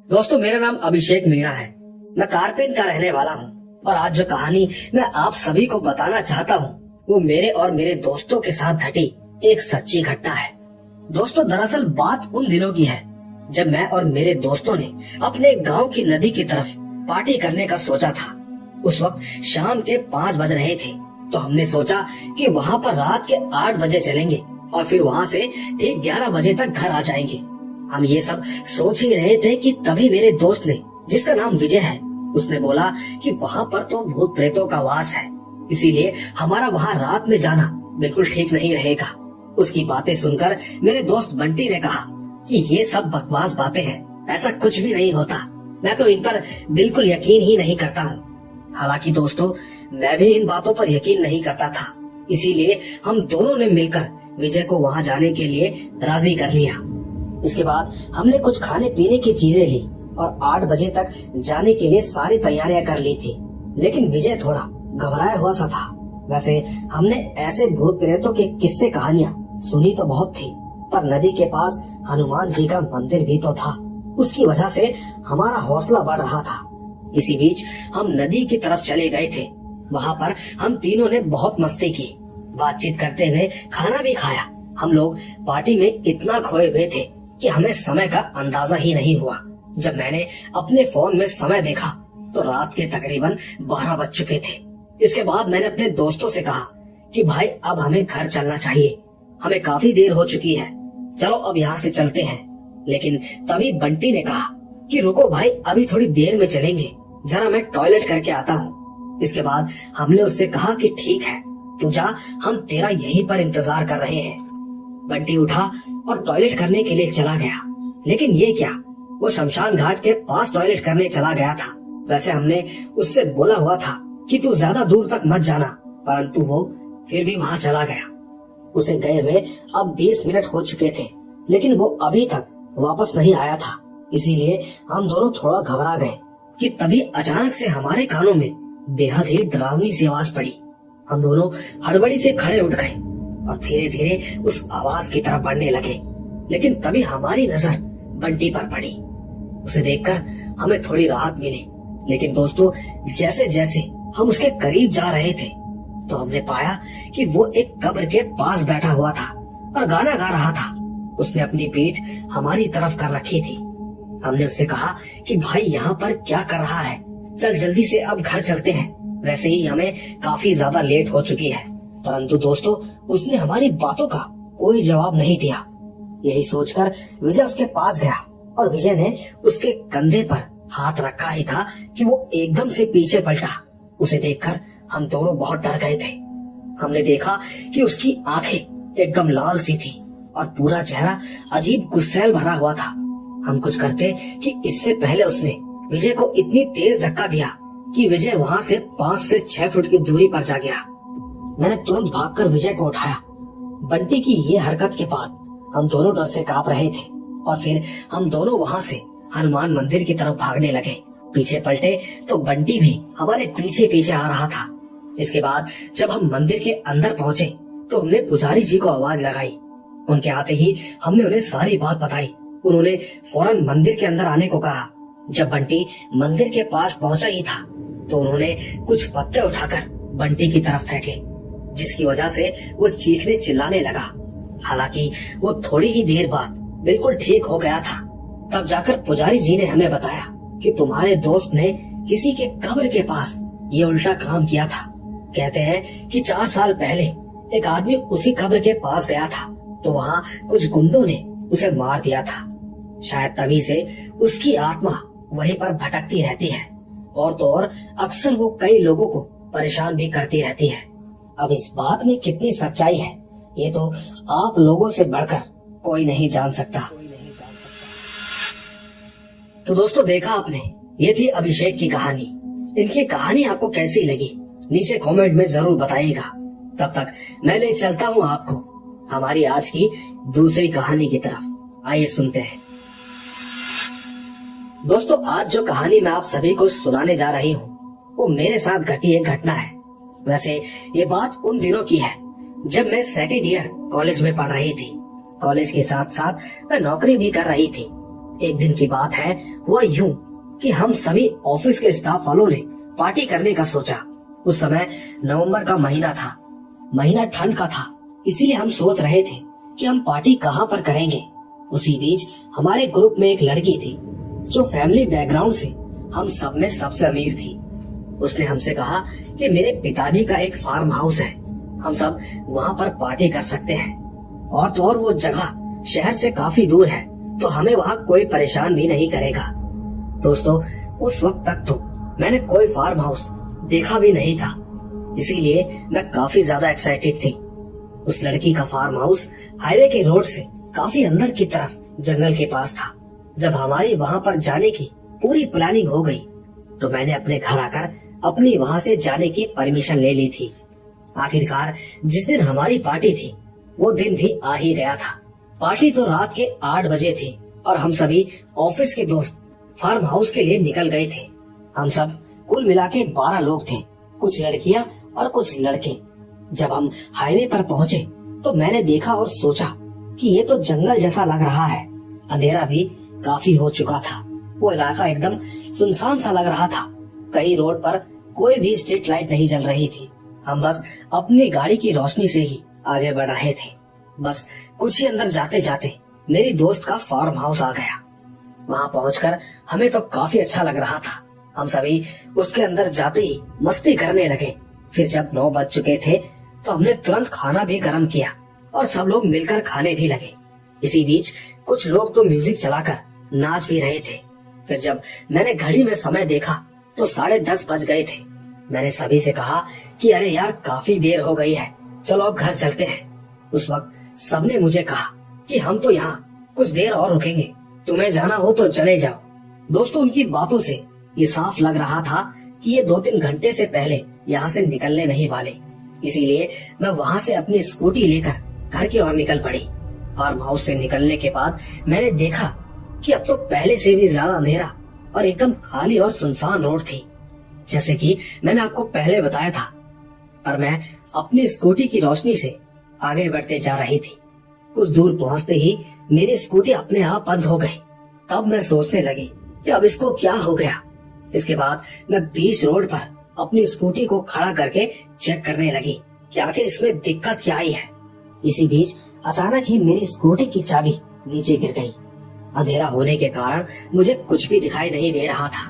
दोस्तों, मेरा नाम अभिषेक मीणा है। मैं कारपेन का रहने वाला हूँ और आज जो कहानी मैं आप सभी को बताना चाहता हूँ वो मेरे और मेरे दोस्तों के साथ घटी एक सच्ची घटना है। दोस्तों, दरअसल बात उन दिनों की है जब मैं और मेरे दोस्तों ने अपने गांव की नदी की तरफ पार्टी करने का सोचा था। उस वक्त शाम के 5 बज रहे थे, तो हमने सोचा कि वहाँ पर रात के 8 बजे चलेंगे और फिर वहाँ से ठीक 11 बजे तक घर आ जाएंगे। हम ये सब सोच ही रहे थे कि तभी मेरे दोस्त ने, जिसका नाम विजय है, उसने बोला कि वहाँ पर तो भूत प्रेतों का वास है, इसीलिए हमारा वहाँ रात में जाना बिल्कुल ठीक नहीं रहेगा। उसकी बातें सुनकर मेरे दोस्त बंटी ने कहा कि ये सब बकवास बातें हैं, ऐसा कुछ भी नहीं होता, मैं तो इन पर बिल्कुल यकीन ही नहीं करता हूँ। हालांकि दोस्तों, मैं भी इन बातों पर यकीन नहीं करता था, इसीलिए हम दोनों ने मिलकर विजय को वहाँ जाने के लिए राजी कर लिया। इसके बाद हमने कुछ खाने पीने की चीजें ली और 8 बजे तक जाने के लिए सारी तैयारियां कर ली थी। लेकिन विजय थोड़ा घबराया हुआ सा था। वैसे हमने ऐसे भूत प्रेतों के किस्से कहानियां सुनी तो बहुत थी, पर नदी के पास हनुमान जी का मंदिर भी तो था, उसकी वजह से हमारा हौसला बढ़ रहा था। इसी बीच हम नदी की तरफ चले गए थे। वहाँ पर हम तीनों ने बहुत मस्ती की, बातचीत करते हुए खाना भी खाया। हम लोग पार्टी में इतना खोए हुए थे कि हमें समय का अंदाजा ही नहीं हुआ। जब मैंने अपने फोन में समय देखा तो रात के तकरीबन 12 बज चुके थे। इसके बाद मैंने अपने दोस्तों से कहा कि भाई अब हमें घर चलना चाहिए, हमें काफी देर हो चुकी है, चलो अब यहाँ से चलते हैं। लेकिन तभी बंटी ने कहा कि रुको भाई, अभी थोड़ी देर में चलेंगे, जरा मैं टॉयलेट करके आता हूँ। इसके बाद हमने उससे कहा कि ठीक है, तू जा, हम तेरा यहीं पर इंतजार कर रहे हैं। बंटी उठा और टॉयलेट करने के लिए चला गया। लेकिन ये क्या, वो शमशान घाट के पास टॉयलेट करने चला गया था। वैसे हमने उससे बोला हुआ था कि तू ज्यादा दूर तक मत जाना, परंतु वो फिर भी वहाँ चला गया। उसे गए हुए अब 20 मिनट हो चुके थे, लेकिन वो अभी तक वापस नहीं आया था। इसीलिए हम दोनों थोड़ा घबरा गए कि तभी अचानक से हमारे कानों में बेहद ही डरावनी सी आवाज पड़ी। हम दोनों हड़बड़ी से खड़े उठ गए और धीरे धीरे उस आवाज की तरफ बढ़ने लगे। लेकिन तभी हमारी नजर बंटी पर पड़ी। उसे देखकर हमें थोड़ी राहत मिली। लेकिन दोस्तों, जैसे जैसे हम उसके करीब जा रहे थे तो हमने पाया कि वो एक कब्र के पास बैठा हुआ था और गाना गा रहा था। उसने अपनी पीठ हमारी तरफ कर रखी थी। हमने उससे कहा कि भाई यहाँ पर क्या कर रहा है, चल जल्दी से अब घर चलते हैं, वैसे ही हमें काफी ज्यादा लेट हो चुकी है। परंतु दोस्तों, उसने हमारी बातों का कोई जवाब नहीं दिया। यही सोचकर विजय उसके पास गया और विजय ने उसके कंधे पर हाथ रखा ही था कि वो एकदम से पीछे पलटा। उसे देखकर हम दोनों बहुत डर गए थे। हमने देखा कि उसकी आंखें एकदम लाल सी थी और पूरा चेहरा अजीब गुस्सैल भरा हुआ था। हम कुछ करते कि इससे पहले उसने विजय को इतनी तेज धक्का दिया कि विजय वहाँ से 5 से 6 फुट की दूरी पर जा गिरा। मैंने तुरंत भागकर विजय को उठाया। बंटी की ये हरकत के बाद हम दोनों डर से कांप रहे थे और फिर हम दोनों वहाँ से हनुमान मंदिर की तरफ भागने लगे। पीछे पलटे तो बंटी भी हमारे पीछे पीछे आ रहा था। इसके बाद जब हम मंदिर के अंदर पहुँचे तो हमने पुजारी जी को आवाज लगाई। उनके आते ही हमने उन्हें सारी बात बताई। उन्होंने फौरन मंदिर के अंदर आने को कहा। जब बंटी मंदिर के पास पहुंचा ही था तो उन्होंने कुछ पत्ते उठाकर बंटी की तरफ फेंके, जिसकी वजह से वो चीखने चिल्लाने लगा। हालांकि वो थोड़ी ही देर बाद बिल्कुल ठीक हो गया था। तब जाकर पुजारी जी ने हमें बताया कि तुम्हारे दोस्त ने किसी के कब्र के पास ये उल्टा काम किया था। कहते हैं कि 4 साल पहले एक आदमी उसी कब्र के पास गया था तो वहाँ कुछ गुंडों ने उसे मार दिया था। शायद तभी से उसकी आत्मा वहीं पर भटकती रहती है और तो और अक्सर वो कई लोगों को परेशान भी करती रहती है। अब इस बात में कितनी सच्चाई है ये तो आप लोगों से बढ़कर कोई नहीं जान सकता। तो दोस्तों, देखा आपने, ये थी अभिषेक की कहानी। इनकी कहानी आपको कैसी लगी नीचे कमेंट में जरूर बताइएगा। तब तक मैं ले चलता हूँ आपको हमारी आज की दूसरी कहानी की तरफ। आइए सुनते हैं। दोस्तों, आज जो कहानी मैं आप सभी को सुनाने जा रही हूँ वो मेरे साथ घटी एक घटना है। वैसे ये बात उन दिनों की है जब मैं सेकेंड ईयर कॉलेज में पढ़ रही थी। कॉलेज के साथ साथ मैं नौकरी भी कर रही थी। एक दिन की बात है, हुआ यूं कि हम सभी ऑफिस के स्टाफ वालों ने पार्टी करने का सोचा। उस समय नवंबर का महीना था, महीना ठंड का था, इसीलिए हम सोच रहे थे कि हम पार्टी कहाँ पर करेंगे। उसी बीच हमारे ग्रुप में एक लड़की थी जो फैमिली बैकग्राउंड से हम सब में सबसे अमीर थी। उसने हमसे कहा कि मेरे पिताजी का एक फार्म हाउस है, हम सब वहाँ पर पार्टी कर सकते हैं, और तो और वो जगह शहर से काफी दूर है, तो हमें वहाँ कोई परेशान भी नहीं करेगा। दोस्तों, उस वक्त तक तो मैंने कोई फार्म हाउस देखा भी नहीं था, इसीलिए मैं काफी ज्यादा एक्साइटेड थी। उस लड़की का फार्म हाउस हाईवे के रोड से काफी अंदर की तरफ जंगल के पास था। जब हमारी वहाँ पर जाने की पूरी प्लानिंग हो गई, तो मैंने अपने घर आकर अपनी वहाँ से जाने की परमिशन ले ली थी। आखिरकार जिस दिन हमारी पार्टी थी वो दिन भी आ ही गया था। पार्टी तो रात के 8 बजे थी और हम सभी ऑफिस के दोस्त फार्म हाउस के लिए निकल गए थे। हम सब कुल मिला के 12 लोग थे, कुछ लड़कियां और कुछ लड़के। जब हम हाईवे पर पहुंचे तो मैंने देखा और सोचा कि ये तो जंगल जैसा लग रहा है। अंधेरा भी काफी हो चुका था, वो इलाका एकदम सुनसान सा लग रहा था। कहीं रोड पर कोई भी स्ट्रीट लाइट नहीं जल रही थी। हम बस अपनी गाड़ी की रोशनी से ही आगे बढ़ रहे थे। बस कुछ ही अंदर जाते जाते मेरी दोस्त का फार्म हाउस आ गया। वहाँ पहुंचकर हमें तो काफी अच्छा लग रहा था। हम सभी उसके अंदर जाते ही मस्ती करने लगे। फिर जब 9 बज चुके थे तो हमने तुरंत खाना भी गर्म किया और सब लोग मिलकर खाने भी लगे। इसी बीच कुछ लोग तो म्यूजिक चलाकर नाच भी रहे थे। फिर जब मैंने घड़ी में समय देखा तो 10:30 बज गए थे। मैंने सभी से कहा कि अरे यार, काफी देर हो गई है, चलो अब घर चलते हैं। उस वक्त सबने मुझे कहा कि हम तो यहाँ कुछ देर और रुकेंगे, तुम्हें जाना हो तो चले जाओ। दोस्तों, उनकी बातों से ये साफ लग रहा था कि ये 2-3 घंटे से पहले यहाँ से निकलने नहीं वाले। इसीलिए मैं वहाँ से अपनी स्कूटी लेकर घर की ओर निकल पड़ी। फार्म हाउस से निकलने के बाद मैंने देखा कि अब तो पहले से भी ज्यादा अंधेरा और एकदम खाली और सुनसान रोड थी, जैसे कि मैंने आपको पहले बताया था। और मैं अपनी स्कूटी की रोशनी से आगे बढ़ते जा रही थी। कुछ दूर पहुंचते ही मेरी स्कूटी अपने आप बंद हो गई। तब मैं सोचने लगी कि अब इसको क्या हो गया। इसके बाद मैं बीच रोड पर अपनी स्कूटी को खड़ा करके चेक करने लगी कि आखिर इसमें दिक्कत क्या आई है। इसी बीच अचानक ही मेरी स्कूटी की चाबी नीचे गिर गई। अंधेरा होने के कारण मुझे कुछ भी दिखाई नहीं दे रहा था,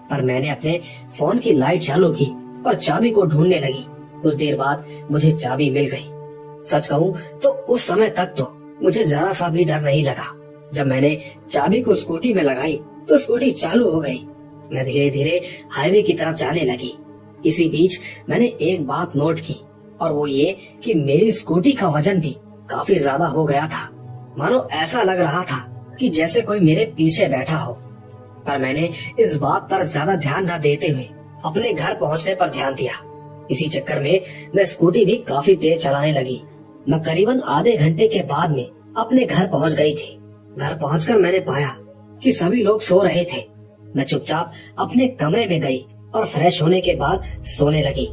पर मैंने अपने फोन की लाइट चालू की और चाबी को ढूंढने लगी। कुछ देर बाद मुझे चाबी मिल गई। सच कहूँ तो उस समय तक तो मुझे जरा सा भी डर नहीं लगा। जब मैंने चाबी को स्कूटी में लगाई तो स्कूटी चालू हो गई। मैं धीरे धीरे हाईवे की तरफ जाने लगी। इसी बीच मैंने एक बात नोट की, और वो ये कि मेरी स्कूटी का वजन भी काफी ज्यादा हो गया था। मानो ऐसा लग रहा था कि जैसे कोई मेरे पीछे बैठा हो। पर मैंने इस बात पर ज्यादा ध्यान न देते हुए अपने घर पहुंचने पर ध्यान दिया। इसी चक्कर में मैं स्कूटी भी काफी तेज चलाने लगी। मैं करीबन आधे घंटे के बाद में अपने घर पहुंच गई थी। घर पहुंचकर मैंने पाया कि सभी लोग सो रहे थे। मैं चुपचाप अपने कमरे में गई और फ्रेश होने के बाद सोने लगी।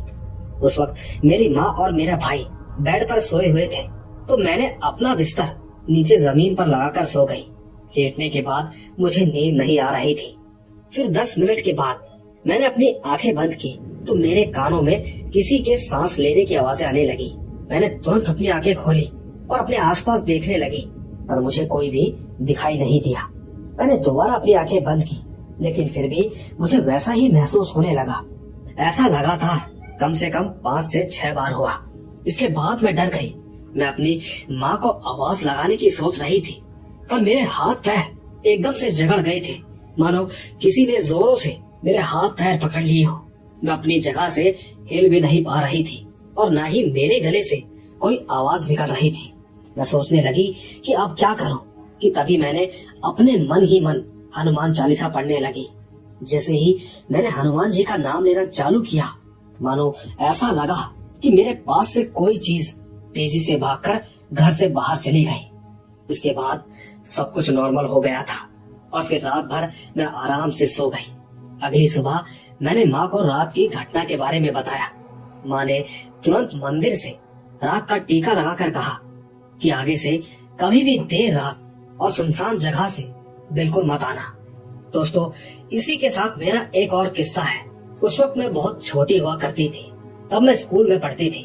उस वक्त मेरी माँ और मेरा भाई बेड पर सोए हुए थे, तो मैंने अपना बिस्तर नीचे जमीन पर लगाकर सो गई। लेटने के बाद मुझे नींद नहीं आ रही थी। फिर 10 मिनट के बाद मैंने अपनी आंखें बंद की तो मेरे कानों में किसी के सांस लेने की आवाजें आने लगी। मैंने तुरंत अपनी आंखें खोली और अपने आसपास देखने लगी, पर मुझे कोई भी दिखाई नहीं दिया। मैंने दोबारा अपनी आंखें बंद की, लेकिन फिर भी मुझे वैसा ही महसूस होने लगा। ऐसा लगातार कम से कम 5 से 6 बार हुआ। इसके बाद मैं डर गई। मैं अपनी माँ को आवाज लगाने की सोच रही थी, पर मेरे हाथ पैर एकदम से जकड़ गए थे, मानो किसी ने जोरों से मेरे हाथ पैर पकड़ लिए हो। मैं अपनी जगह से हिल भी नहीं पा रही थी और न ही मेरे गले से कोई आवाज निकल रही थी। मैं सोचने लगी कि अब क्या करूं, कि तभी मैंने अपने मन ही मन हनुमान चालीसा पढ़ने लगी। जैसे ही मैंने हनुमान जी का नाम लेना चालू किया, मानो ऐसा लगा कि मेरे पास से कोई चीज तेजी से भागकर घर से बाहर चली गई। इसके बाद सब कुछ नॉर्मल हो गया था और फिर रात भर मैं आराम से सो गई। अगली सुबह मैंने माँ को रात की घटना के बारे में बताया। माँ ने तुरंत मंदिर से रात का टीका लगाकर कहा कि आगे से कभी भी देर रात और सुनसान जगह से बिल्कुल मत आना। दोस्तों, इसी के साथ मेरा एक और किस्सा है। उस वक्त मैं बहुत छोटी हुआ करती थी। तब मैं स्कूल में पढ़ती थी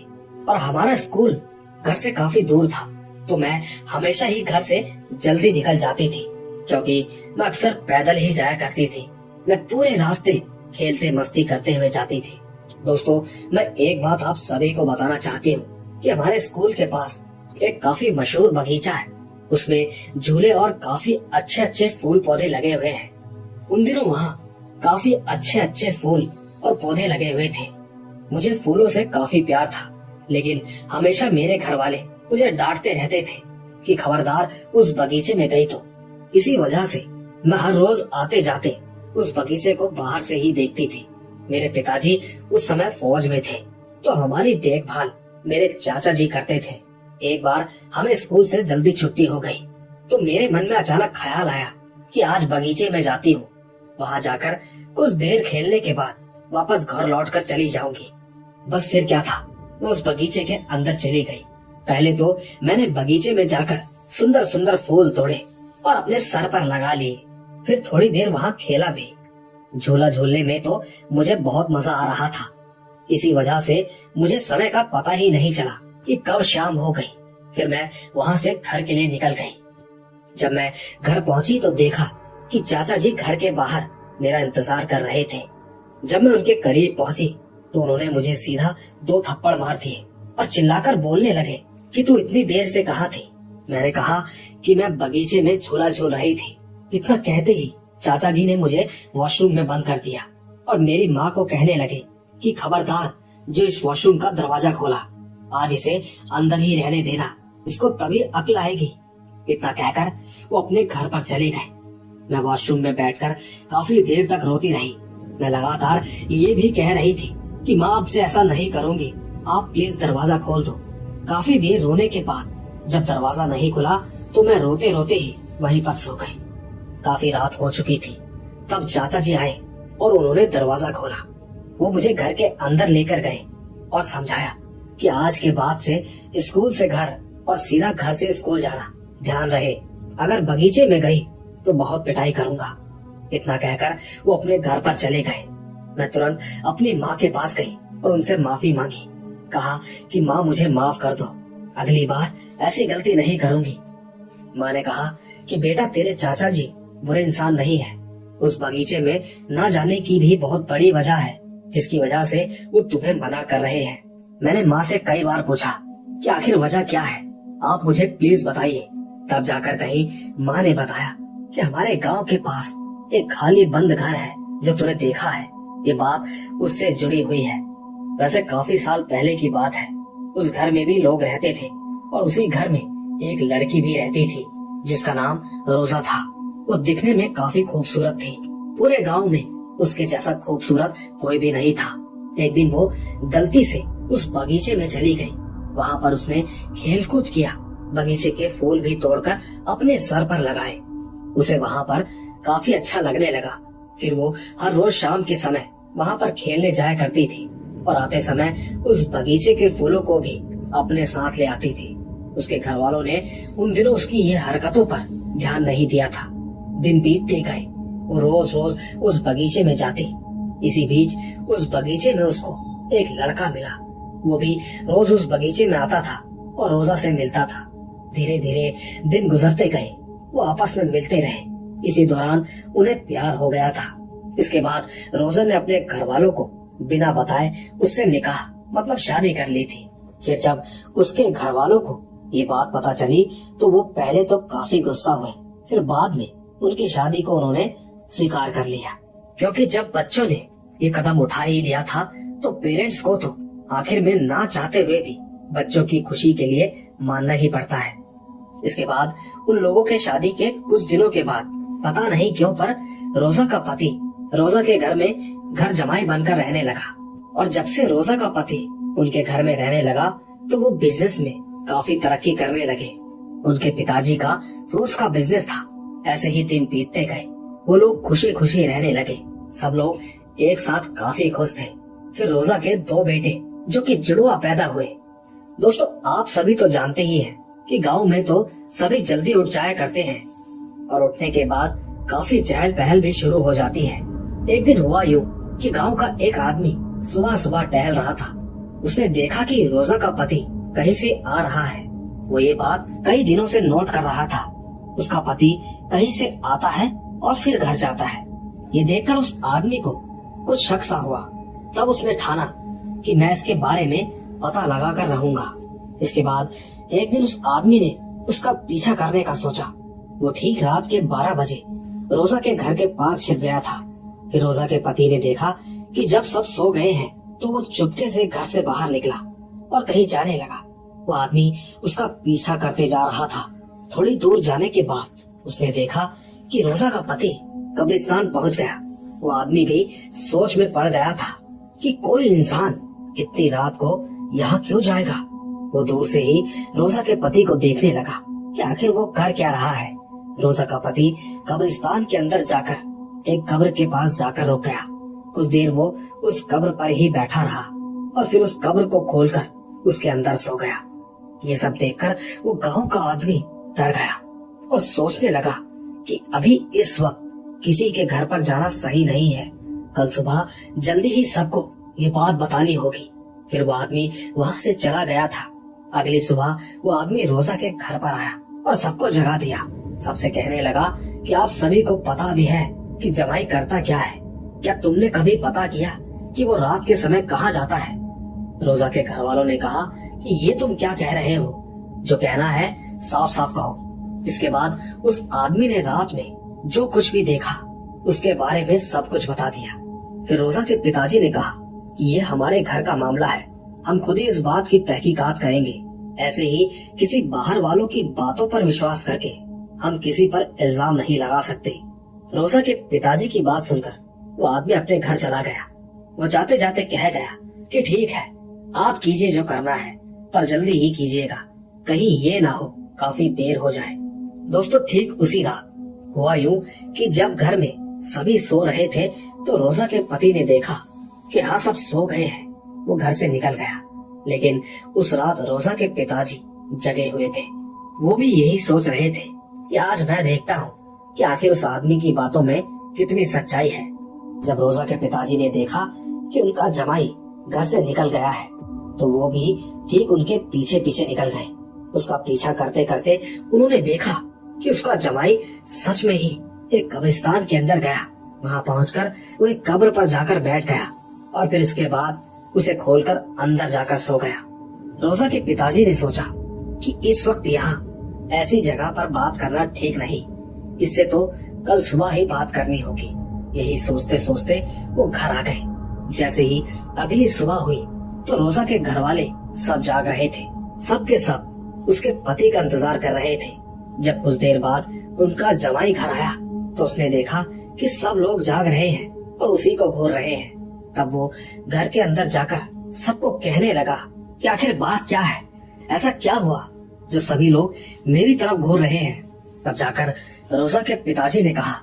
और हमारा स्कूल घर से काफी दूर था, तो मैं हमेशा ही घर से जल्दी निकल जाती थी, क्योंकि मैं अक्सर पैदल ही जाया करती थी। मैं पूरे रास्ते खेलते मस्ती करते हुए जाती थी। दोस्तों, मैं एक बात आप सभी को बताना चाहती हूँ कि हमारे स्कूल के पास एक काफी मशहूर बगीचा है। उसमें झूले और काफी अच्छे अच्छे फूल पौधे लगे हुए हैं। उन दिनों वहाँ काफी अच्छे अच्छे फूल और पौधे लगे हुए थे। मुझे फूलों से काफी प्यार था, लेकिन हमेशा मेरे घर वाले मुझे डांटते रहते थे कि खबरदार उस बगीचे में गई तो। इसी वजह से मैं हर रोज आते जाते उस बगीचे को बाहर से ही देखती थी। मेरे पिताजी उस समय फौज में थे, तो हमारी देखभाल मेरे चाचा जी करते थे। एक बार हमें स्कूल से जल्दी छुट्टी हो गई, तो मेरे मन में अचानक ख्याल आया कि आज बगीचे में जाती हूँ। वहाँ जाकर कुछ देर खेलने के बाद वापस घर लौटकर चली जाऊंगी। बस फिर क्या था, मैं उस बगीचे के अंदर चली गई। पहले तो मैंने बगीचे में जाकर सुंदर सुंदर फूल तोड़े और अपने सर पर लगा लिए। फिर थोड़ी देर वहाँ खेला भी। झूला झूलने में तो मुझे बहुत मजा आ रहा था। इसी वजह से मुझे समय का पता ही नहीं चला कि कब शाम हो गई। फिर मैं वहाँ से घर के लिए निकल गई। जब मैं घर पहुँची तो देखा कि चाचा जी घर के बाहर मेरा इंतजार कर रहे थे। जब मैं उनके करीब पहुँची तो उन्होंने मुझे सीधा 2 थप्पड़ मार दिए और चिल्लाकर बोलने लगे कि तू इतनी देर से कहाँ थी। मैंने कहा कि मैं बगीचे में झूला झूल रही थी। इतना कहते ही चाचा जी ने मुझे वॉशरूम में बंद कर दिया और मेरी माँ को कहने लगे कि खबरदार जो इस वॉशरूम का दरवाजा खोला, आज इसे अंदर ही रहने देना, इसको तभी अक्ल आएगी। इतना कहकर वो अपने घर पर चले गए। मैं वॉशरूम में बैठकर काफी देर तक रोती रही। मैं लगातार ये भी कह रही थी कि माँ आपसे ऐसा नहीं करूँगी, आप प्लीज दरवाजा खोल दो। काफी देर रोने के बाद जब दरवाजा नहीं खुला तो मैं रोते रोते ही वहीं पर सो गई। काफी रात हो चुकी थी। तब चाचा जी आए और उन्होंने दरवाजा खोला। वो मुझे घर के अंदर लेकर गए और समझाया कि आज के बाद से स्कूल से घर और सीधा घर से स्कूल जाना। ध्यान रहे, अगर बगीचे में गई तो बहुत पिटाई करूंगा। इतना कहकर वो अपने घर पर चले गए। मैं तुरंत अपनी माँ के पास गई और उनसे माफी मांगी। कहा कि माँ मुझे माफ कर दो, अगली बार ऐसी गलती नहीं करूंगी। माँ ने कहा कि बेटा तेरे चाचा जी बुरे इंसान नहीं है। उस बगीचे में न जाने की भी बहुत बड़ी वजह है, जिसकी वजह से वो तुम्हें मना कर रहे हैं। मैंने माँ से कई बार पूछा कि आखिर वजह क्या है, आप मुझे प्लीज बताइए। तब जाकर कहीं माँ ने बताया कि हमारे गांव के पास एक खाली बंद घर है जो तूने देखा है। ये बात उससे जुड़ी हुई है। वैसे काफी साल पहले की बात है। उस घर में भी लोग रहते थे और उसी घर में एक लड़की भी रहती थी जिसका नाम रोजा था। वो दिखने में काफी खूबसूरत थी। पूरे गांव में उसके जैसा खूबसूरत कोई भी नहीं था। एक दिन वो गलती से उस बगीचे में चली गई। वहाँ पर उसने खेल कूद किया, बगीचे के फूल भी तोड़कर अपने सर पर लगाए। उसे वहाँ पर काफी अच्छा लगने लगा। फिर वो हर रोज शाम के समय वहाँ पर खेलने जाया करती थी और आते समय उस बगीचे के फूलों को भी अपने साथ ले आती थी। उसके घर वालों ने उन दिनों उसकी ये हरकतों पर ध्यान नहीं दिया था। दिन बीतते गए, वो रोज रोज उस बगीचे में जाती। इसी बीच उस बगीचे में उसको एक लड़का मिला। वो भी रोज उस बगीचे में आता था और रोजा से मिलता था। धीरे धीरे दिन गुजरते गए, वो आपस में मिलते रहे। इसी दौरान उन्हें प्यार हो गया था। इसके बाद रोजा ने अपने घर वालों को बिना बताए उससे निकाह मतलब शादी कर ली थी। फिर जब उसके घर वालों को ये बात पता चली तो वो पहले तो काफी गुस्सा हुए, फिर बाद में उनकी शादी को उन्होंने स्वीकार कर लिया। क्योंकि जब बच्चों ने ये कदम उठा ही लिया था तो पेरेंट्स को तो आखिर में ना चाहते हुए भी बच्चों की खुशी के लिए मानना ही पड़ता है। इसके बाद उन लोगों के शादी के कुछ दिनों के बाद पता नहीं क्यों पर रोजा का पति रोजा के घर में घर जमाई बनकर रहने लगा। और जब से रोजा का पति उनके घर में रहने लगा तो वो बिजनेस में काफी तरक्की करने लगे। उनके पिताजी का फ्रूट्स का बिजनेस था। ऐसे ही दिन बीतते गए, वो लोग खुशी खुशी रहने लगे। सब लोग एक साथ काफी खुश थे। फिर रोजा के 2 बेटे जो कि जुड़वा पैदा हुए। दोस्तों, आप सभी तो जानते ही हैं कि गांव में तो सभी जल्दी उठ जाया करते हैं और उठने के बाद काफी चहल पहल भी शुरू हो जाती है। एक दिन हुआ यूं कि गांव का एक आदमी सुबह सुबह टहल रहा था। उसने देखा कि रोजा का पति कहीं से आ रहा है। वो ये बात कई दिनों से नोट कर रहा था। उसका पति कहीं से आता है और फिर घर जाता है। ये देखकर उस आदमी को कुछ शक सा हुआ। तब उसने ठाना कि मैं इसके बारे में पता लगा कर रहूंगा। इसके बाद एक दिन उस आदमी ने उसका पीछा करने का सोचा। वो ठीक रात के 12 बजे रोजा के घर के पास छिप गया था। फिर रोजा के पति ने देखा कि जब सब सो गए हैं तो वो चुपके से घर से बाहर निकला और कहीं जाने लगा। वो आदमी उसका पीछा करते जा रहा था। थोड़ी दूर जाने के बाद उसने देखा कि रोजा का पति कब्रिस्तान पहुंच गया। वो आदमी भी सोच में पड़ गया था कि कोई इंसान इतनी रात को यहाँ क्यों जाएगा। वो दूर से ही रोजा के पति को देखने लगा कि आखिर वो कर क्या रहा है। रोजा का पति कब्रिस्तान के अंदर जाकर एक कब्र के पास जाकर रुक गया। कुछ देर वो उस कब्र पर ही बैठा रहा और फिर उस कब्र को खोलकर उसके अंदर सो गया। ये सब देखकर वो गांव का आदमी डर गया और सोचने लगा कि अभी इस वक्त किसी के घर पर जाना सही नहीं है। कल सुबह जल्दी ही सबको ये बात बतानी होगी। फिर वो आदमी वहाँ से चला गया था। अगली सुबह वो आदमी रोजा के घर पर आया और सबको जगा दिया। सबसे कहने लगा कि आप सभी को पता भी है कि जमाई करता क्या है। क्या तुमने कभी पता किया कि वो रात के समय कहाँ जाता है? रोजा के घर वालों ने कहा कि ये तुम क्या कह रहे हो? जो कहना है साफ साफ कहो। इसके बाद उस आदमी ने रात में जो कुछ भी देखा उसके बारे में सब कुछ बता दिया। फिर रोजा के पिताजी ने कहा कि ये हमारे घर का मामला है, हम खुद ही इस बात की तहकीकात करेंगे। ऐसे ही किसी बाहर वालों की बातों पर विश्वास करके हम किसी पर इल्जाम नहीं लगा सकते। रोजा के पिताजी की बात सुनकर वो आदमी अपने घर चला गया। वो जाते जाते कह गया कि ठीक है, आप कीजिए जो करना है, पर जल्दी ही कीजिएगा, कहीं ये ना हो काफी देर हो जाए। दोस्तों, ठीक उसी रात हुआ यूं कि जब घर में सभी सो रहे थे तो रोजा के पति ने देखा कि हाँ सब सो गए हैं। वो घर से निकल गया, लेकिन उस रात रोजा के पिताजी जगे हुए थे। वो भी यही सोच रहे थे कि आज मैं देखता हूँ कि आखिर उस आदमी की बातों में कितनी सच्चाई है। जब रोजा के पिताजी ने देखा कि उनका जमाई घर से निकल गया है तो वो भी ठीक उनके पीछे पीछे निकल गए। उसका पीछा करते करते उन्होंने देखा कि उसका जमाई सच में ही एक कब्रिस्तान के अंदर गया। वहाँ पहुंचकर वो एक कब्र पर जाकर बैठ गया और फिर इसके बाद उसे खोलकर अंदर जाकर सो गया। रोजा के पिताजी ने सोचा कि इस वक्त यहाँ ऐसी जगह पर बात करना ठीक नहीं, इससे तो कल सुबह ही बात करनी होगी। यही सोचते सोचते वो घर आ गए। जैसे ही अगली सुबह हुई तो रोजा के घर वाले सब जाग रहे थे। सब के सब उसके पति का इंतजार कर रहे थे। जब कुछ देर बाद उनका जमाई घर आया तो उसने देखा कि सब लोग जाग रहे हैं और उसी को घूर रहे हैं। तब वो घर के अंदर जाकर सबको कहने लगा कि आखिर बात क्या है, ऐसा क्या हुआ जो सभी लोग मेरी तरफ घूर रहे हैं। तब जाकर रोजा के पिताजी ने कहा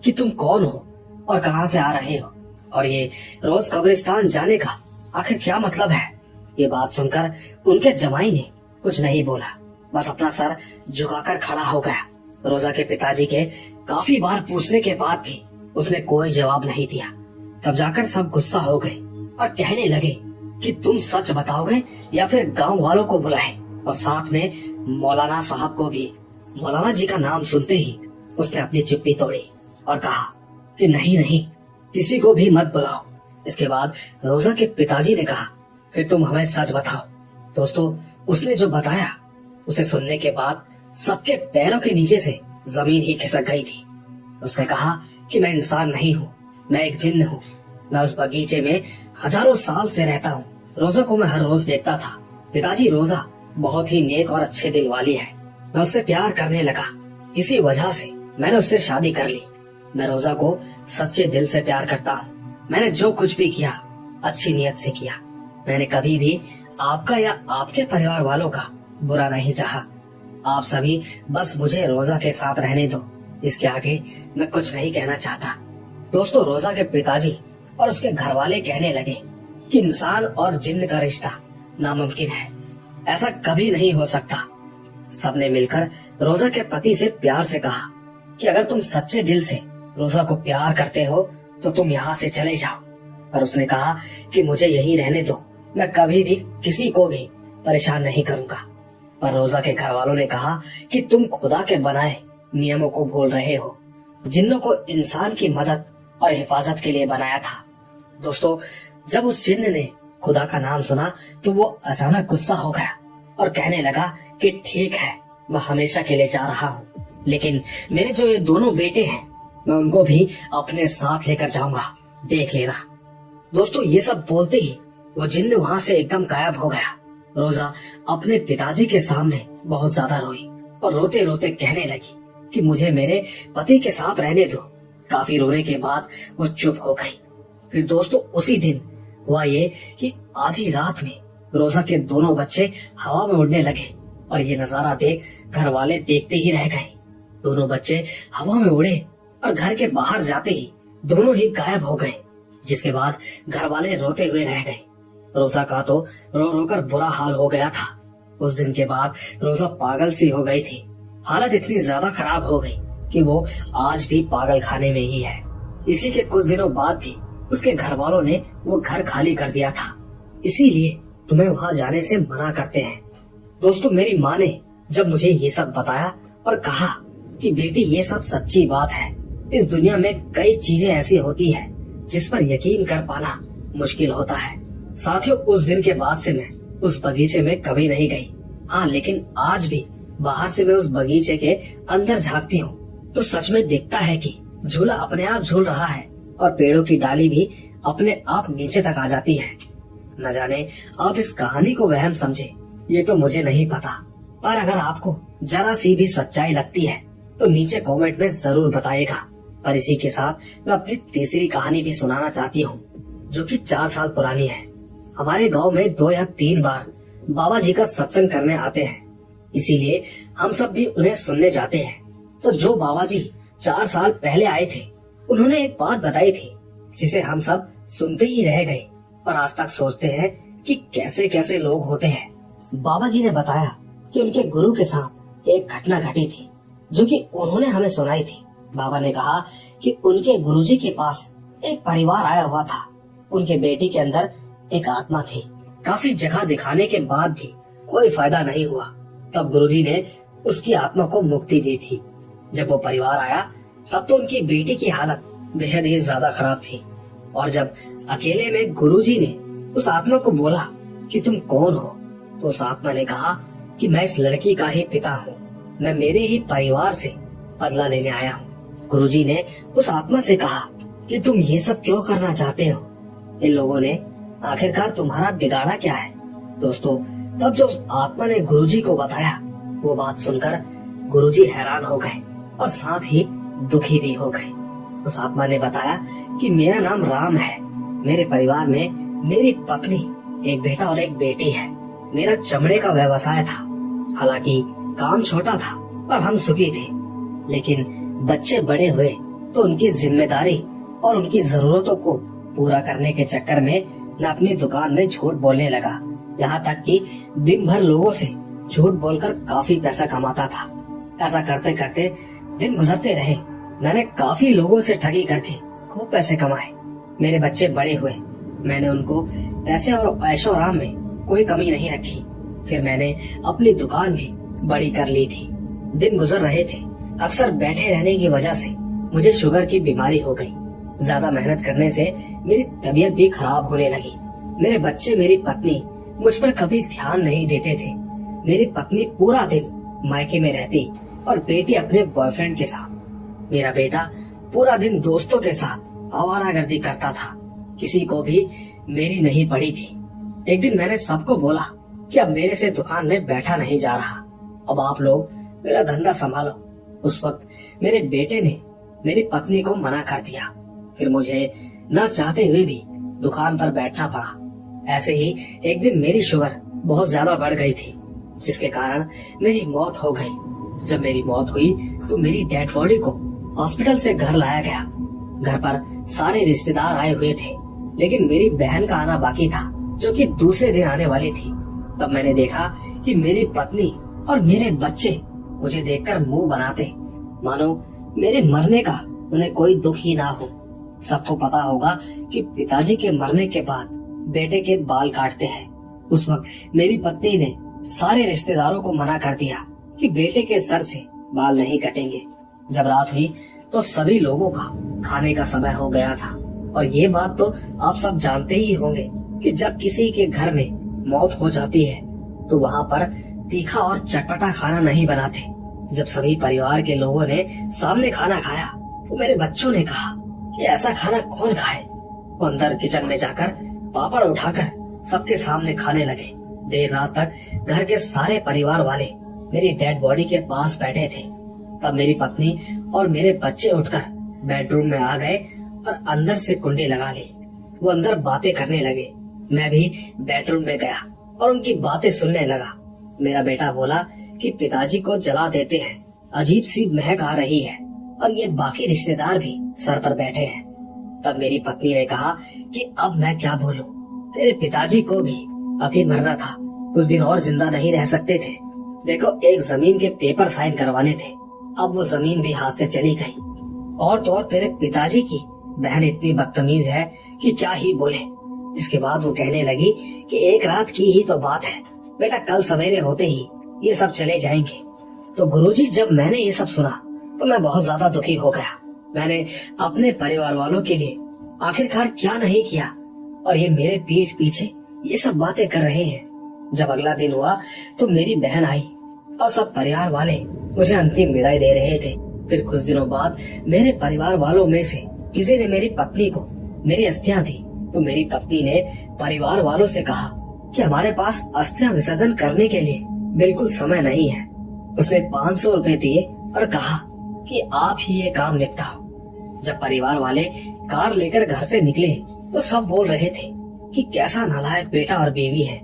कि तुम कौन हो और कहाँ से आ रहे हो, और ये रोज कब्रिस्तान जाने का आखिर क्या मतलब है। ये बात सुनकर उनके जमाई ने कुछ नहीं बोला, बस अपना सर झुकाकर खड़ा हो गया। रोजा के पिताजी के काफी बार पूछने के बाद भी उसने कोई जवाब नहीं दिया। तब जाकर सब गुस्सा हो गए और कहने लगे कि तुम सच बताओगे या फिर गांव वालों को बुलाएं, और साथ में मौलाना साहब को भी। मौलाना जी का नाम सुनते ही उसने अपनी चुप्पी तोड़ी और कहा कि नहीं नहीं, किसी को भी मत बुलाओ। इसके बाद रोजा के पिताजी ने कहा फिर तुम हमें सच बताओ। दोस्तों, उसने जो बताया उसे सुनने के बाद सबके पैरों के नीचे से जमीन ही खिसक गई थी। उसने कहा कि मैं इंसान नहीं हूँ, मैं एक जिन्न हूँ। मैं उस बगीचे में हजारों साल से रहता हूँ। रोजा को मैं हर रोज देखता था। पिताजी, रोजा बहुत ही नेक और अच्छे दिल वाली है। मैं उससे प्यार करने लगा, इसी वजह से मैंने उससे शादी कर ली। मैं रोजा को सच्चे दिल से प्यार करता हूँ। मैंने जो कुछ भी किया अच्छी नीयत से किया। मैंने कभी भी आपका या आपके परिवार वालों का बुरा नहीं चाहा। आप सभी बस मुझे रोजा के साथ रहने दो, इसके आगे मैं कुछ नहीं कहना चाहता। दोस्तों, रोजा के पिताजी और उसके घर वाले कहने लगे कि इंसान और जिन्न का रिश्ता नामुमकिन है। ऐसा कभी नहीं हो सकता। सबने मिलकर रोजा के पति से प्यार से कहा कि अगर तुम सच्चे दिल से रोजा को प्यार करते हो तो तुम यहाँ से चले जाओ। पर उसने कहा कि मुझे यहीं रहने दो, मैं कभी भी किसी को भी परेशान नहीं करूंगा। पर रोजा के घर वालों ने कहा कि तुम खुदा के बनाए नियमों को भूल रहे हो, जिन्नों को इंसान की मदद और हिफाजत के लिए बनाया था। दोस्तों, जब उस जिन्न ने खुदा का नाम सुना तो वो अचानक गुस्सा हो गया और कहने लगा कि ठीक है, मैं हमेशा के लिए जा रहा हूँ, लेकिन मेरे जो ये दोनों बेटे हैं मैं उनको भी अपने साथ लेकर जाऊंगा, देख लेना। दोस्तों, ये सब बोलते ही वो जिन्न वहाँ से एकदम गायब हो गया। रोजा अपने पिताजी के सामने बहुत ज्यादा रोई और रोते रोते कहने लगी कि मुझे मेरे पति के साथ रहने दो। काफी रोने के बाद वो चुप हो गई। फिर दोस्तों, उसी दिन हुआ ये कि आधी रात में रोजा के दोनों बच्चे हवा में उड़ने लगे और ये नजारा देख घर वाले देखते ही रह गए। दोनों बच्चे हवा में उड़े और घर के बाहर जाते ही दोनों ही गायब हो गए, जिसके बाद घर वाले रोते हुए रह गए। रोजा का तो रो रो कर बुरा हाल हो गया था। उस दिन के बाद रोजा पागल सी हो गई थी। हालत इतनी ज्यादा खराब हो गई कि वो आज भी पागल खाने में ही है। इसी के कुछ दिनों बाद भी उसके घर वालों ने वो घर खाली कर दिया था, इसीलिए तुम्हें वहाँ जाने से मना करते हैं। दोस्तों, मेरी माँ ने जब मुझे ये सब बताया और कहा कि बेटी ये सब सच्ची बात है, इस दुनिया में कई चीजें ऐसी होती है जिस पर यकीन कर पाना मुश्किल होता है। साथियों, उस दिन के बाद से मैं उस बगीचे में कभी नहीं गई। हाँ, लेकिन आज भी बाहर से मैं उस बगीचे के अंदर झांकती हूँ तो सच में दिखता है कि झूला अपने आप झूल रहा है और पेड़ों की डाली भी अपने आप नीचे तक आ जाती है। न जाने आप इस कहानी को वहम समझे, ये तो मुझे नहीं पता, पर अगर आपको जरा सी भी सच्चाई लगती है तो नीचे कमेंट में जरूर बताइएगा। पर इसी के साथ मैं अपनी तीसरी कहानी भी सुनाना चाहती हूँ, जो कि 4 साल पुरानी है। हमारे गांव में 2 या 3 बार बाबा जी का सत्संग करने आते हैं, इसीलिए हम सब भी उन्हें सुनने जाते हैं। तो जो बाबा जी 4 साल पहले आए थे, उन्होंने एक बात बताई थी जिसे हम सब सुनते ही रह गए और आज तक सोचते हैं कि कैसे कैसे लोग होते हैं। बाबा जी ने बताया कि उनके गुरु के साथ एक घटना घटी थी जो कि उन्होंने हमें सुनाई थी। बाबा ने कहा कि उनके गुरुजी के पास एक परिवार आया हुआ था। उनके बेटी के अंदर एक आत्मा थी। काफी जगह दिखाने के बाद भी कोई फायदा नहीं हुआ। तब गुरुजी ने उसकी आत्मा को मुक्ति दी थी। जब वो परिवार आया तब तो उनकी बेटी की हालत बेहद ही ज्यादा खराब थी और जब अकेले में गुरुजी ने उस आत्मा को बोला कि तुम कौन हो, तो उस आत्मा ने कहा कि मैं इस लड़की का ही पिता हूँ, मैं मेरे ही परिवार से बदला लेने आया हूँ। गुरुजी ने उस आत्मा से कहा कि तुम ये सब क्यों करना चाहते हो, इन लोगों ने आखिरकार तुम्हारा बिगाड़ा क्या है। दोस्तों, तब जो उस आत्मा ने गुरुजी को बताया, वो बात सुनकर गुरुजी हैरान हो गए और साथ ही दुखी भी हो गए। उस आत्मा ने बताया कि मेरा नाम राम है, मेरे परिवार में मेरी पत्नी, एक बेटा और एक बेटी है। मेरा चमड़े का व्यवसाय था, हालांकि काम छोटा था पर हम सुखी थे। लेकिन बच्चे बड़े हुए तो उनकी जिम्मेदारी और उनकी जरूरतों को पूरा करने के चक्कर में मैं अपनी दुकान में झूठ बोलने लगा। यहाँ तक कि दिन भर लोगों से झूठ बोलकर काफी पैसा कमाता था। ऐसा करते करते दिन गुजरते रहे। मैंने काफी लोगों से ठगी करके खूब पैसे कमाए। मेरे बच्चे बड़े हुए, मैंने उनको पैसे और ऐशो आराम में कोई कमी नहीं रखी। फिर मैंने अपनी दुकान भी बड़ी कर ली थी। दिन गुजर रहे थे। अक्सर बैठे रहने की वजह से मुझे शुगर की बीमारी हो गई। ज्यादा मेहनत करने से मेरी तबीयत भी खराब होने लगी। मेरे बच्चे, मेरी पत्नी मुझ पर कभी ध्यान नहीं देते थे। मेरी पत्नी पूरा दिन मायके में रहती और बेटी अपने बॉयफ्रेंड के साथ। मेरा बेटा पूरा दिन दोस्तों के साथ आवारागर्दी करता था। किसी को भी मेरी नहीं पड़ी थी। एक दिन मैंने सबको बोला कि अब मेरे से दुकान में बैठा नहीं जा रहा, अब आप लोग मेरा धंधा संभालो। उस वक्त मेरे बेटे ने मेरी पत्नी को मना कर दिया। फिर मुझे न चाहते हुए भी दुकान पर बैठना पड़ा। ऐसे ही एक दिन मेरी शुगर बहुत ज्यादा बढ़ गई थी, जिसके कारण मेरी मौत हो गई। जब मेरी मौत हुई तो मेरी डेड बॉडी को हॉस्पिटल से घर लाया गया। घर पर सारे रिश्तेदार आए हुए थे, लेकिन मेरी बहन का आना बाकी था, जो कि दूसरे दिन आने वाली थी। तब मैंने देखा कि मेरी पत्नी और मेरे बच्चे मुझे देखकर मुंह बनाते, मानो मेरे मरने का उन्हें कोई दुख ही ना हो। सबको पता होगा कि पिताजी के मरने के बाद बेटे के बाल काटते हैं। उस वक्त मेरी पत्नी ने सारे रिश्तेदारों को मना कर दिया कि बेटे के सर से बाल नहीं कटेंगे। जब रात हुई तो सभी लोगों का खाने का समय हो गया था। और ये बात तो आप सब जानते ही होंगे कि जब किसी के घर में मौत हो जाती है तो वहाँ पर तीखा और चटपटा खाना नहीं बनाते। जब सभी परिवार के लोगों ने सामने खाना खाया तो मेरे बच्चों ने कहा कि ऐसा खाना कौन खाए। वो अंदर किचन में जाकर पापड़ उठाकर सबके सामने खाने लगे। देर रात तक घर के सारे परिवार वाले मेरी डेड बॉडी के पास बैठे थे। तब मेरी पत्नी और मेरे बच्चे उठकर बेडरूम में आ गए और अंदर से कुंडी लगा ली। वो अंदर बातें करने लगे। मैं भी बेडरूम में गया और उनकी बातें सुनने लगा। मेरा बेटा बोला कि पिताजी को जला देते हैं, अजीब सी महक आ रही है और ये बाकी रिश्तेदार भी सर पर बैठे हैं। तब मेरी पत्नी ने कहा कि अब मैं क्या बोलूं, तेरे पिताजी को भी अभी मरना था, कुछ दिन और जिंदा नहीं रह सकते थे। देखो, एक जमीन के पेपर साइन करवाने थे, अब वो जमीन भी हाथ से चली गई। और तो और तेरे पिताजी की बहन इतनी बदतमीज है कि क्या ही बोले। इसके बाद वो कहने लगी कि एक रात की ही तो बात है बेटा, कल सवेरे होते ही ये सब चले जाएंगे। तो गुरुजी, जब मैंने ये सब सुना तो मैं बहुत ज्यादा दुखी हो गया। मैंने अपने परिवार वालों के लिए आखिरकार क्या नहीं किया और ये मेरे पीठ पीछे ये सब बातें कर रहे हैं। जब अगला दिन हुआ तो मेरी बहन आई और सब परिवार वाले मुझे अंतिम विदाई दे रहे थे। फिर कुछ दिनों बाद मेरे परिवार वालों में से किसी ने मेरी पत्नी को मेरी अस्थियां दी तो मेरी पत्नी ने परिवार वालों से कहा कि हमारे पास अस्थियां विसर्जन करने के लिए बिल्कुल समय नहीं है। उसने 500 रुपए दिए और कहा कि आप ही ये काम निपटाओ। जब परिवार वाले कार लेकर घर से निकले तो सब बोल रहे थे कि कैसा नालायक बेटा और बीवी है,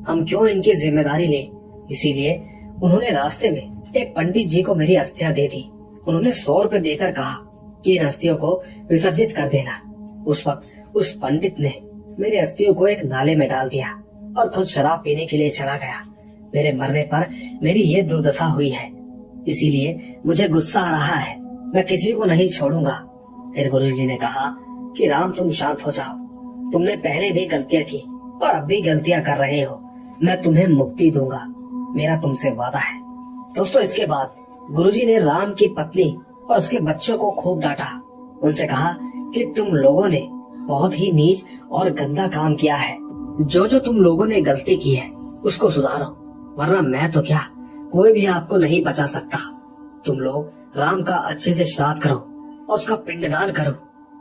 हम क्यों इनकी जिम्मेदारी लें। इसीलिए उन्होंने रास्ते में एक पंडित जी को मेरी अस्थियां दे दी। उन्होंने 100 रुपए देकर कहा कि इन अस्थियों को विसर्जित कर देना। उस वक्त उस पंडित ने मेरी अस्थियों को एक नाले में डाल दिया और खुद शराब पीने के लिए चला गया। मेरे मरने पर मेरी ये दुर्दशा हुई है, इसीलिए मुझे गुस्सा आ रहा है, मैं किसी को नहीं छोड़ूंगा। फिर गुरुजी ने कहा कि राम, तुम शांत हो जाओ, तुमने पहले भी गलतियां की और अब भी गलतियां कर रहे हो, मैं तुम्हें मुक्ति दूंगा, मेरा तुमसे वादा है। दोस्तों, इसके बाद गुरुजी ने राम की पत्नी और उसके बच्चों को खूब डांटा। उनसे कहा कि तुम लोगों ने बहुत ही नीच और गंदा काम किया है। जो तुम लोगों ने गलती की है उसको सुधारो, वरना मैं तो क्या, कोई भी आपको नहीं बचा सकता। तुम लोग राम का अच्छे से श्राद्ध करो और उसका पिंडदान करो।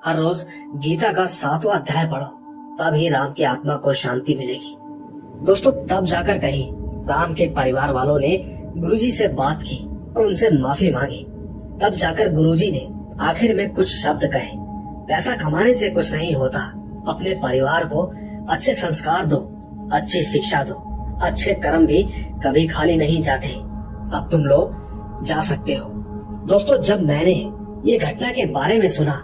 हर रोज गीता का 7वां अध्याय पढ़ो, तब ही राम की आत्मा को शांति मिलेगी। दोस्तों, तब जाकर कहीं राम के परिवार वालों ने गुरुजी से बात की और उनसे माफी मांगी। तब जाकर गुरुजी ने आखिर में कुछ शब्द कहे, पैसा कमाने से कुछ नहीं होता, अपने परिवार को अच्छे संस्कार दो, अच्छी शिक्षा दो, अच्छे कर्म भी कभी खाली नहीं जाते। अब तुम लोग जा सकते हो। दोस्तों, जब मैंने ये घटना के बारे में सुना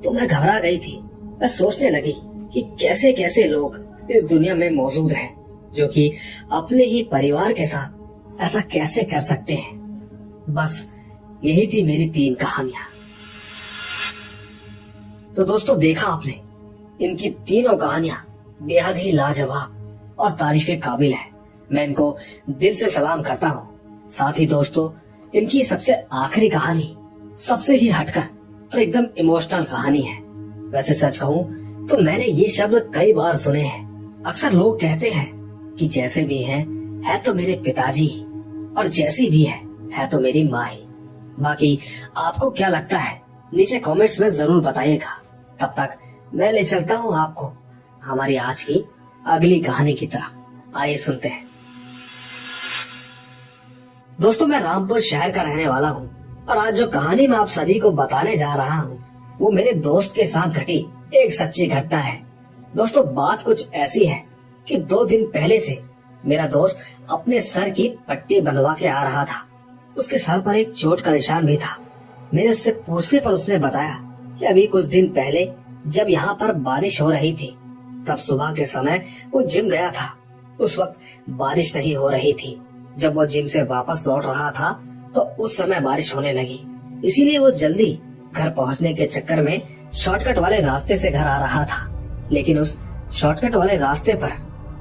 तो मैं घबरा गई थी। मैं सोचने लगी कि कैसे कैसे लोग इस दुनिया में मौजूद हैं जो कि अपने ही परिवार के साथ ऐसा कैसे कर सकते हैं। बस यही थी मेरी 3 कहानियां। तो दोस्तों, देखा आपने, इनकी तीनों कहानियां बेहद ही लाजवाब और तारीफे काबिल है। मैं इनको दिल से सलाम करता हूँ। साथ ही दोस्तों, इनकी सबसे आखिरी कहानी सबसे ही हटकर और एकदम इमोशनल कहानी है। वैसे सच कहूँ तो मैंने ये शब्द कई बार सुने हैं। अक्सर लोग कहते हैं कि जैसे भी है तो मेरे पिताजी ही, और जैसी भी है तो मेरी माँ ही। बाकी आपको क्या लगता है नीचे कमेंट्स में जरूर बताइएगा। तब तक मैं ले चलता हूँ आपको हमारी आज की अगली कहानी की तरफ। आइए सुनते हैं। दोस्तों, मैं रामपुर शहर का रहने वाला हूँ और आज जो कहानी मैं आप सभी को बताने जा रहा हूँ वो मेरे दोस्त के साथ घटी एक सच्ची घटना है। दोस्तों, बात कुछ ऐसी है कि 2 दिन पहले से मेरा दोस्त अपने सर की पट्टी बंधवा के आ रहा था। उसके सर पर एक चोट का निशान भी था। मेरे उससे पूछने पर उसने बताया कि अभी कुछ दिन पहले जब यहाँ पर बारिश हो रही थी तब सुबह के समय वो जिम गया था उस वक्त बारिश नहीं हो रही थी। जब वो जिम से वापस लौट रहा था तो उस समय बारिश होने लगी, इसीलिए वो जल्दी घर पहुंचने के चक्कर में शॉर्टकट वाले रास्ते से घर आ रहा था। लेकिन उस शॉर्टकट वाले रास्ते पर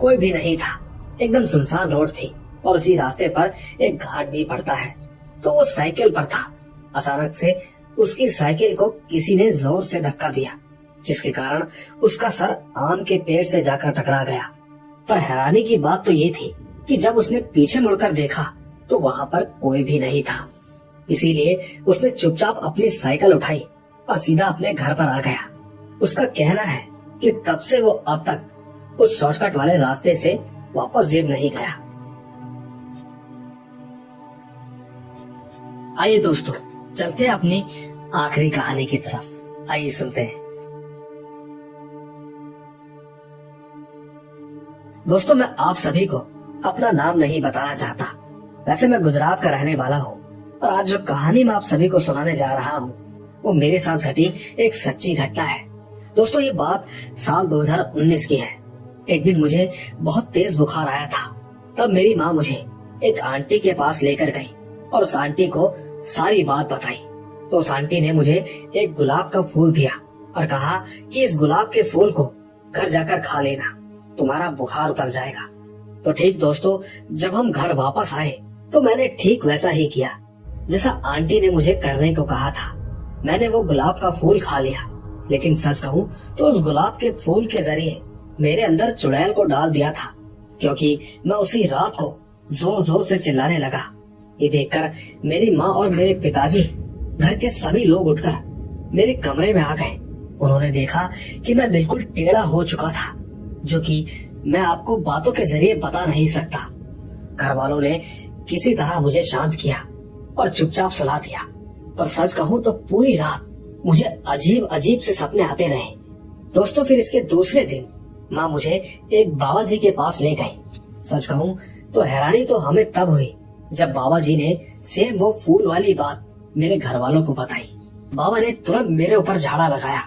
कोई भी नहीं था, एकदम सुनसान रोड थी और उसी रास्ते पर एक घाट भी पड़ता है। तो वो साइकिल पर था। अचानक से उसकी साइकिल को किसी ने जोर से धक्का दिया, जिसके कारण उसका सर आम के पेड़ से जाकर टकरा गया। पर हैरानी की बात तो ये थी कि जब उसने पीछे मुड़कर देखा तो वहाँ पर कोई भी नहीं था। इसीलिए उसने चुपचाप अपनी साइकिल उठाई और सीधा अपने घर पर आ गया। उसका कहना है कि तब से वो अब तक उस शॉर्टकट वाले रास्ते से वापस जिम नहीं गया। आइए दोस्तों, चलते हैं अपनी आखिरी कहानी की तरफ। आइए सुनते हैं। दोस्तों, मैं आप सभी को अपना नाम नहीं बताना चाहता। वैसे मैं गुजरात का रहने वाला हूँ और आज जो कहानी मैं आप सभी को सुनाने जा रहा हूँ वो मेरे साथ घटी एक सच्ची घटना है। दोस्तों, ये बात साल 2019 की है। एक दिन मुझे बहुत तेज बुखार आया था। तब मेरी माँ मुझे एक आंटी के पास लेकर गई और उस आंटी को सारी बात बताई। तो उस आंटी ने मुझे एक गुलाब का फूल दिया और कहा कि इस गुलाब के फूल को घर जाकर खा लेना, तुम्हारा बुखार उतर जाएगा। तो ठीक दोस्तों, जब हम घर वापस आए तो मैंने ठीक वैसा ही किया जैसा आंटी ने मुझे करने को कहा था। मैंने वो गुलाब का फूल खा लिया, लेकिन सच कहूँ तो उस गुलाब के फूल के जरिए मेरे अंदर चुड़ैल को डाल दिया था, क्योंकि मैं उसी रात को जोर जोर से चिल्लाने लगा। ये देखकर मेरी माँ और मेरे पिताजी, घर के सभी लोग उठकर मेरे कमरे में आ गए। उन्होंने देखा कि मैं बिल्कुल टेढ़ा हो चुका था, जो कि मैं आपको बातों के जरिए बता नहीं सकता। घर वालों ने किसी तरह मुझे शांत किया और चुपचाप सुला दिया। पर सच कहूँ तो पूरी रात मुझे अजीब अजीब से सपने आते रहे। दोस्तों, फिर इसके दूसरे दिन माँ मुझे एक बाबा जी के पास ले गई। सच कहूँ तो हैरानी तो हमें तब हुई जब बाबा जी ने सेम वो फूल वाली बात मेरे घर वालों को बताई। बाबा ने तुरंत मेरे ऊपर झाड़ा लगाया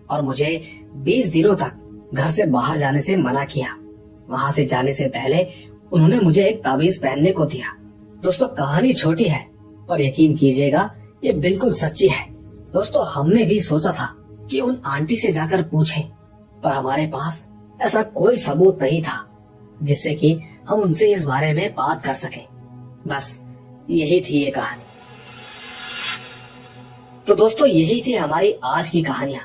और मुझे 20 दिनों तक घर से बाहर जाने से मना किया। वहाँ से जाने से पहले उन्होंने मुझे एक ताबीज पहनने को दिया। दोस्तों, कहानी छोटी है पर यकीन कीजिएगा ये बिल्कुल सच्ची है। दोस्तों, हमने भी सोचा था कि उन आंटी से जाकर पूछें, पर हमारे पास ऐसा कोई सबूत नहीं था जिससे कि हम उनसे इस बारे में बात कर सके। बस यही थी ये कहानी। तो दोस्तों, यही थी हमारी आज की कहानियाँ।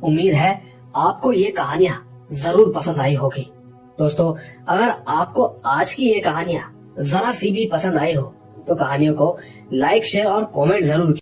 उम्मीद है आपको ये कहानियाँ जरूर पसंद आई होगी। दोस्तों, अगर आपको आज की ये कहानियाँ जरा सी भी पसंद आई हो तो कहानियों को लाइक, शेयर और कमेंट जरूर